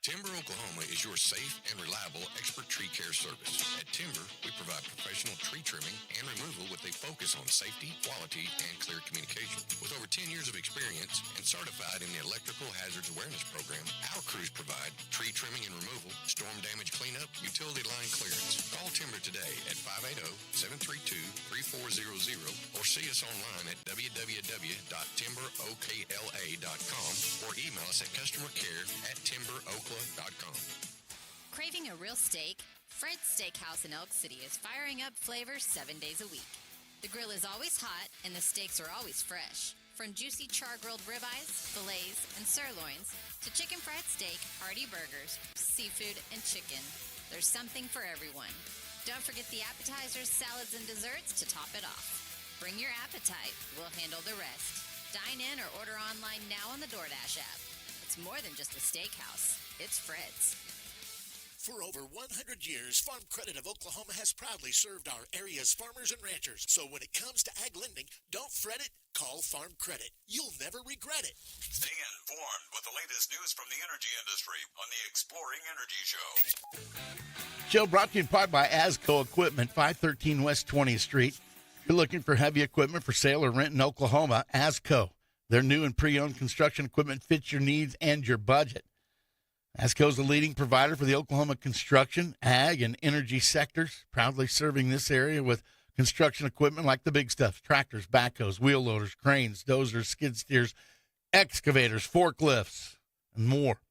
Timber Oklahoma is your safe and reliable expert tree care service. At Timber, we provide professional tree trimming and removal with a focus on safety, quality, and clear communication. With over 10 years of experience and certified in the Electrical Hazards Awareness Program, our crews provide tree trimming and removal, storm damage cleanup, utility line clearance. Call Timber today at 580-732-3400 or see us online at www.timberokla.com or email us at customercare@timberoklahoma.com. Craving a real steak? Fred's Steakhouse in Elk City is firing up flavors 7 days a week. The grill is always hot and the steaks are always fresh. From juicy char-grilled ribeyes, fillets, and sirloins to chicken fried steak, hearty burgers, seafood, and chicken, there's something for everyone. Don't forget the appetizers, salads, and desserts to top it off. Bring your appetite. We'll handle the rest. Dine in or order online now on the DoorDash app. It's more than just a steakhouse. It's Fred's. For over 100 years, Farm Credit of Oklahoma has proudly served our area's farmers and ranchers. So when it comes to ag lending, don't fret it. Call Farm Credit. You'll never regret it. Stay informed with the latest news from the energy industry on the Exploring Energy Show. Show brought to you in part by ASCO Equipment, 513 West 20th Street. If you're looking for heavy equipment for sale or rent in Oklahoma, ASCO. Their new and pre-owned construction equipment fits your needs and your budget. ASCO is the leading provider for the Oklahoma construction, ag, and energy sectors, proudly serving this area with construction equipment like the big stuff: tractors, backhoes, wheel loaders, cranes, dozers, skid steers, excavators, forklifts, and more.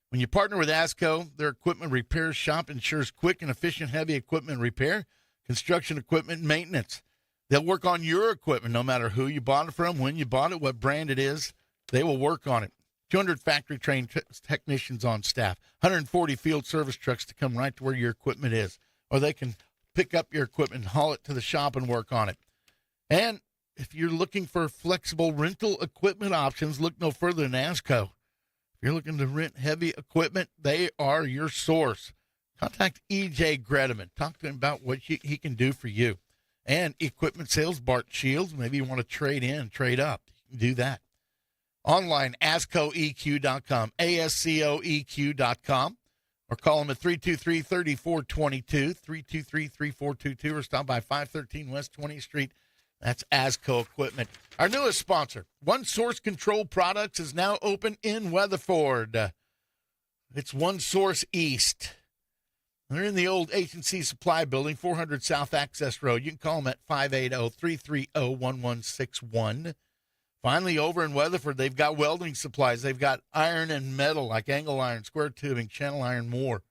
When you partner with ASCO, their equipment repair shop ensures quick and efficient heavy equipment repair, construction equipment maintenance. They'll work on your equipment no matter who you bought it from, when you bought it, what brand it is. They will work on it. 200 factory-trained technicians on staff, 140 field service trucks to come right to where your equipment is, or they can pick up your equipment and haul it to the shop and work on it. And if you're looking for flexible rental equipment options, look no further than ASCO. If you're looking to rent heavy equipment, they are your source. Contact E.J. Gredeman. Talk to him about what he can do for you. And equipment sales, Bart Shields. Maybe you want to trade in, trade up. You can do that. Online, ASCOEQ.com, ASCOEQ.com, or call them at 323-3422, 323-3422, or stop by 513 West 20th Street. That's ASCO Equipment. Our newest sponsor, One Source Control Products, is now open in Weatherford. It's One Source East. They're in the old H&C Supply Building, 400 South Access Road. You can call them at 580-330-1161. Finally, over in Weatherford, they've got welding supplies. They've got iron and metal like angle iron, square tubing, channel iron, more.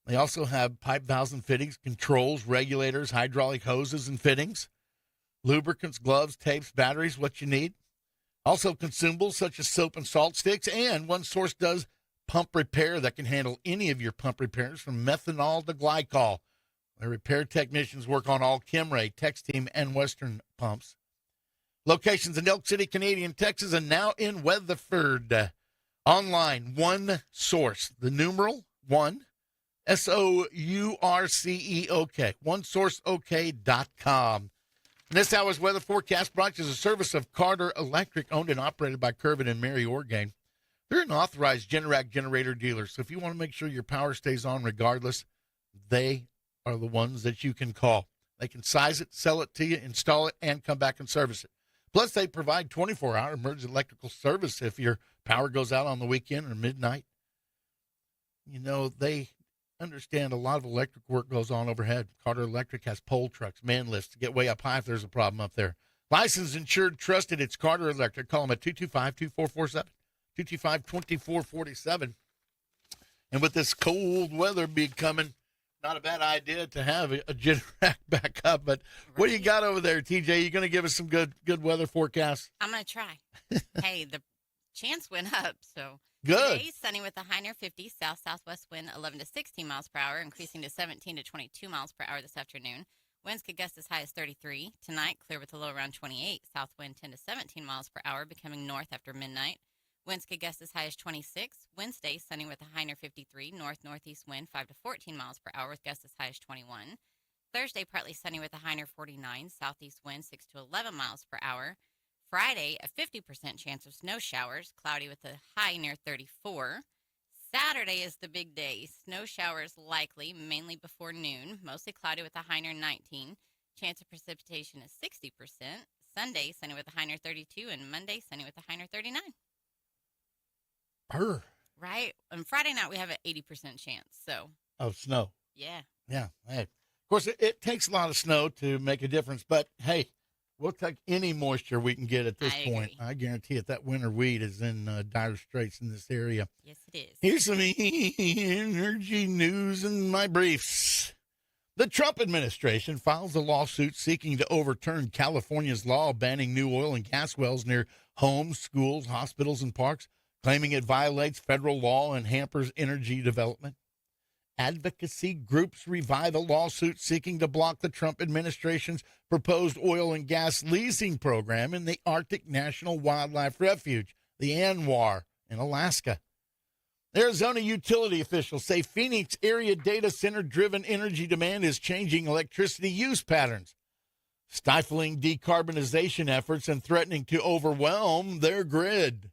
They also have pipe valves and fittings, controls, regulators, hydraulic hoses and fittings, lubricants, gloves, tapes, batteries, what you need. Also consumables such as soap and salt sticks, and One Source does pump repair that can handle any of your pump repairs from methanol to glycol. Their repair technicians work on all Chemray, Tex-Team, and Western pumps. Locations in Elk City, Canadian, Texas, and now in Weatherford. Online, One Source, the numeral 1, SOURCEOK, OneSourceOK.com. And this hour's weather forecast brought to you as a service of Carter Electric, owned and operated by Kervin and Mary Orgain. They're an authorized Generac generator dealer, so if you want to make sure your power stays on regardless, they are the ones that you can call. They can size it, sell it to you, install it, and come back and service it. Plus, they provide 24-hour emergency electrical service if your power goes out on the weekend or midnight. You know, they understand a lot of electric work goes on overhead. Carter Electric has pole trucks, man lifts to get way up high if there's a problem up there. Licensed, insured, trusted, it's Carter Electric. Call them at 225-2447, 225-2447. And with this cold weather becoming, not a bad idea to have a Generac back up. But what do you got over there, TJ? You going to give us some good weather forecasts? I'm going to try. Hey, the chance went up, so. Good. Today, sunny with a high near 50, south-southwest wind 11 to 16 miles per hour, increasing to 17 to 22 miles per hour this afternoon. Winds could gust as high as 33. Tonight, clear with a low around 28. South wind 10 to 17 miles per hour, becoming north after midnight. Winds could gust as high as 26. Wednesday, sunny with a high near 53. North-northeast wind 5 to 14 miles per hour with gusts as high as 21. Thursday, partly sunny with a high near 49. Southeast wind 6 to 11 miles per hour. Friday, a 50% chance of snow showers, cloudy with a high near 34. Saturday is the big day. Snow showers likely, mainly before noon. Mostly cloudy with a high near 19. Chance of precipitation is 60%. Sunday, sunny with a high near 32. And Monday, sunny with a high near 39. Right? And Friday night, we have an 80% chance. So. Of snow. Yeah. Yeah. Hey. Of course, it takes a lot of snow to make a difference. But, hey, we'll take any moisture we can get at this point. I guarantee it. That winter wheat is in dire straits in this area. Yes, it is. Here's some energy news in my briefs. The Trump administration files a lawsuit seeking to overturn California's law banning new oil and gas wells near homes, schools, hospitals, and parks, claiming it violates federal law and hampers energy development. Advocacy groups revive a lawsuit seeking to block the Trump administration's proposed oil and gas leasing program in the Arctic National Wildlife Refuge, the ANWR, in Alaska. Arizona utility officials say Phoenix area data center-driven energy demand is changing electricity use patterns, stifling decarbonization efforts and threatening to overwhelm their grid.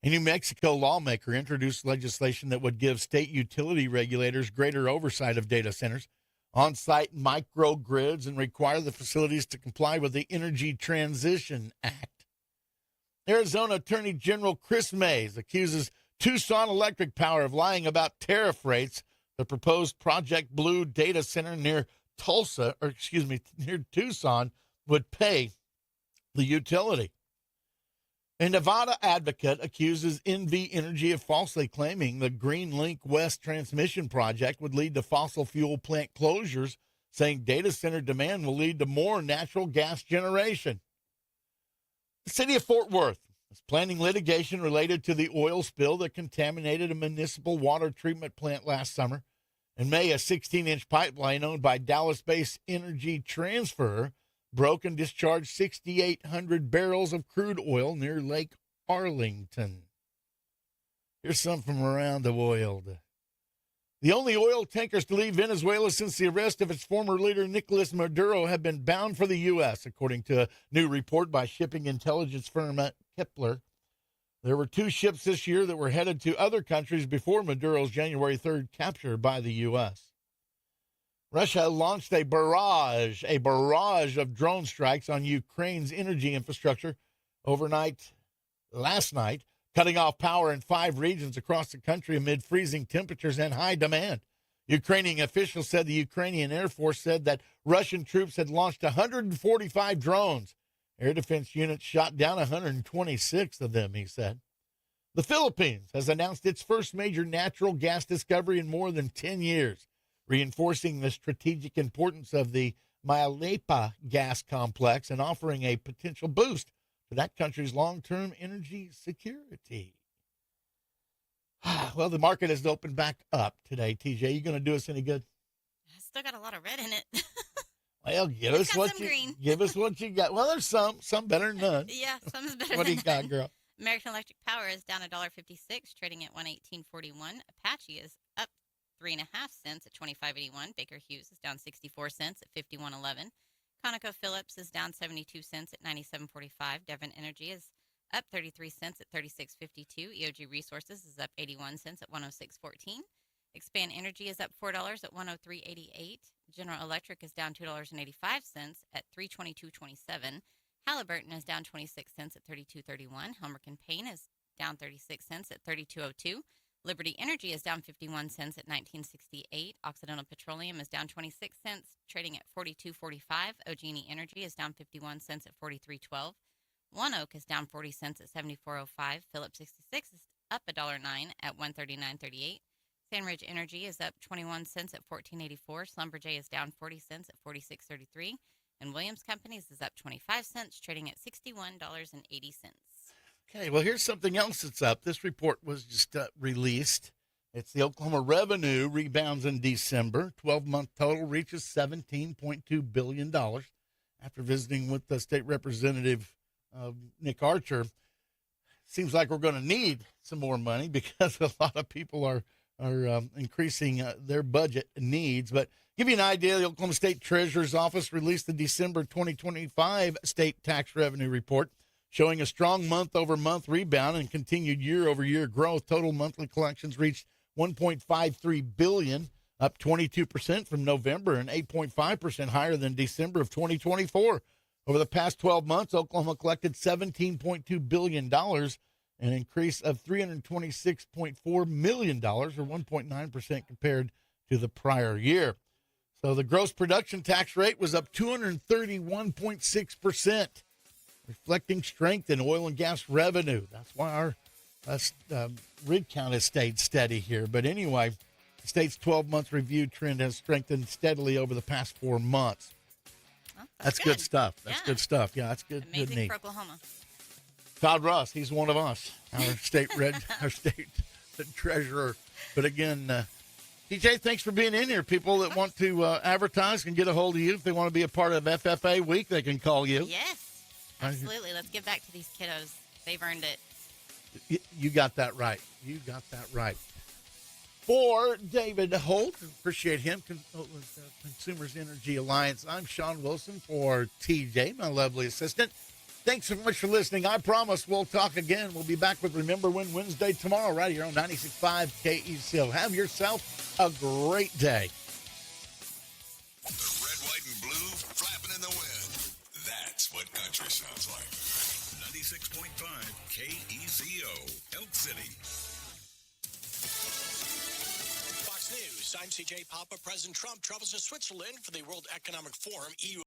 A New Mexico lawmaker introduced legislation that would give state utility regulators greater oversight of data centers, on-site microgrids, and require the facilities to comply with the Energy Transition Act. Arizona Attorney General Chris Mays accuses Tucson Electric Power of lying about tariff rates. The proposed Project Blue data center near Tucson would pay the utility. A Nevada advocate accuses NV Energy of falsely claiming the Green Link West transmission project would lead to fossil fuel plant closures, saying data center demand will lead to more natural gas generation. The city of Fort Worth is planning litigation related to the oil spill that contaminated a municipal water treatment plant last summer. In May, a 16-inch pipeline owned by Dallas-based Energy Transfer broke and discharged 6,800 barrels of crude oil near Lake Arlington. Here's some from around the world. The only oil tankers to leave Venezuela since the arrest of its former leader Nicolas Maduro have been bound for the U.S., according to a new report by shipping intelligence firm Kepler. There were 2 ships this year that were headed to other countries before Maduro's January 3rd capture by the U.S. Russia launched a barrage of drone strikes on Ukraine's energy infrastructure last night, cutting off power in 5 regions across the country amid freezing temperatures and high demand. Ukrainian officials said the Ukrainian Air Force said that Russian troops had launched 145 drones. Air defense units shot down 126 of them, he said. The Philippines has announced its first major natural gas discovery in more than 10 years, reinforcing the strategic importance of the Mayalepa gas complex and offering a potential boost to that country's long-term energy security. Well, the market has opened back up today. TJ, you going to do us any good? I still got a lot of red in it. Well, give us what you got. Well, there's some better than none. Yeah, some is better What do than you got, none. girl? American Electric Power is down $1.56, trading at $118.41. Apache is up 3.5 cents at $25.81. Baker Hughes is down 64 cents at $51.11. ConocoPhillips is down 72 cents at $97.45. Devon Energy is up 33 cents at $36.52. EOG Resources is up 81 cents at $106.14. Expand Energy is up $4 at $103.88. General Electric is down $2.85 at $322.27. Halliburton is down 26 cents at $32.31. Helmerich & Payne is down 36 cents at $32.02. Liberty Energy is down 51 cents at $19.68. Occidental Petroleum is down 26 cents, trading at $42.45. OG&E Energy is down 51 cents at $43.12. One Oak is down 40 cents at $74.05. Phillips 66 is up $1.09 at $139.38. Sandridge Energy is up 21 cents at $14.84. Schlumberger is down 40 cents at $46.33. And Williams Companies is up 25 cents, trading at $61.80. Okay, well, here's something else that's up. This report was just released. It's the Oklahoma revenue rebounds in December. 12-month total reaches $17.2 billion. After visiting with the state representative, Nick Archer, seems like we're going to need some more money because a lot of people are increasing their budget needs. But give you an idea, the Oklahoma State Treasurer's Office released the December 2025 state tax revenue report, showing a strong month-over-month rebound and continued year-over-year growth. Total monthly collections reached $1.53 billion, up 22% from November and 8.5% higher than December of 2024. Over the past 12 months, Oklahoma collected $17.2 billion, an increase of $326.4 million, or 1.9% compared to the prior year. So the gross production tax rate was up 231.6%. reflecting strength in oil and gas revenue. That's why our rig count has stayed steady here. But anyway, the state's 12-month review trend has strengthened steadily over the past 4 months. Well, that's good stuff. That's good stuff. Yeah, that's good. Amazing good neat. for Oklahoma. Todd Ross, he's one of us, our state treasurer. But again, TJ, thanks for being in here. People that want to advertise can get a hold of you. If they want to be a part of FFA Week, they can call you. Yes, absolutely. Let's give back to these kiddos. They've earned it. You got that right. You got that right. For David Holt, appreciate him, Consumers Energy Alliance. I'm Shawn Wilson for TJ, my lovely assistant. Thanks so much for listening. I promise we'll talk again. We'll be back with Remember When Wednesday tomorrow right here on 96.5 KECO. Have yourself a great day. The red, white, and blue flapping in the wind. That's what country sounds like. 96.5 KECO, Elk City. Fox News. I'm CJ Papa. President Trump travels to Switzerland for the World Economic Forum. EU